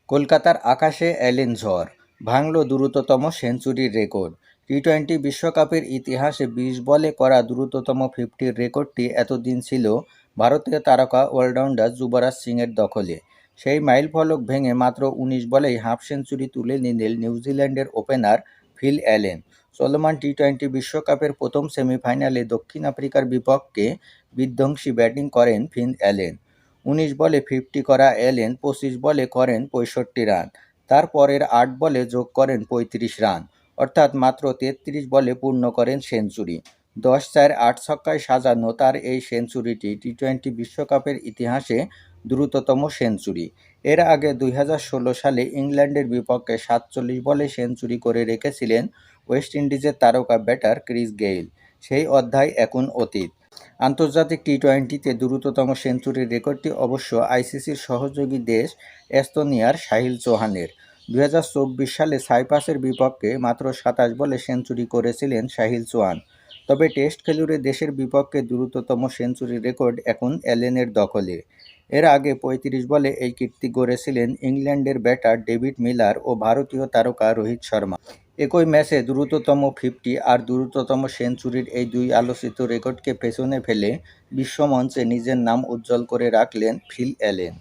কলকাতার আকাশে এলেন ঝড়, ভাঙল দ্রুততম সেঞ্চুরির রেকর্ড। টি-20 বিশ্বকাপের ইতিহাসে ২০ বলে করা দ্রুততম 50-র রেকর্ডটি এতদিন ছিল ভারতীয় তারকা অলরাউন্ডার যুবরাজ সিংয়ের দখলে। সেই মাইলফলক ভেঙে মাত্র ১৯ বলেই হাফ সেঞ্চুরি তুলে নিলেন নিউজিল্যান্ডের ওপেনার ফিল অ্যালেন। চলমান টি-20 বিশ্বকাপের প্রথম সেমিফাইনালে দক্ষিণ আফ্রিকার বিপক্ষে বিধ্বংসী ব্যাটিং করেন ফিল অ্যালেন। ১৯ বলে 50 করা অ্যালেন ২৫ বলে করেন ৬৫ রান। তার পরের ৮ বলে যোগ করেন ৩৫ রান, অর্থাৎ মাত্র ৩৩ বলে পূর্ণ করেন সেঞ্চুরি। ১০-৪ ৮ ছক্কায় সাজানো তার এই সেঞ্চুরিটি টি-20 বিশ্বকাপের ইতিহাসে দ্রুততম সেঞ্চুরি। এর আগে ২০১৬ সালে ইংল্যান্ডের বিপক্ষে ৪৭ বলে সেঞ্চুরি করে রেখেছিলেন ওয়েস্ট ইন্ডিজের তারকা ব্যাটার ক্রিস গেইল। সেই অধ্যায় এখন অতীত। আন্তর্জাতিক টি-20তে দ্রুততম সেঞ্চুরির রেকর্ডটি অবশ্য আইসিসির সহযোগী দেশ এস্তোনিয়ার সাহিল চৌহানের। ২০২৪ সালে সাইপ্রাসের বিপক্ষে মাত্র ২৭ বলে সেঞ্চুরি করেছিলেন সাহিল চৌহান। তবে টেস্ট খেলুড়ে দেশের বিপক্ষে দ্রুততম সেঞ্চুরির রেকর্ড এখন অ্যালেনের দখলে। এর আগে ৩৫ বলে এই কীর্তি গড়েছিলেন ইংল্যান্ডের ব্যাটার ডেভিড মিলার ও ভারতীয় তারকা রোহিত শর্মা। একই ম্যাচে দ্রুততম 50 আর দ্রুততম সেঞ্চুরির এই দুই আলোচিত রেকর্ডকে পেছনে ফেলে বিশ্বমঞ্চে নিজের নাম উজ্জ্বল করে রাখলেন ফিল অ্যালেন।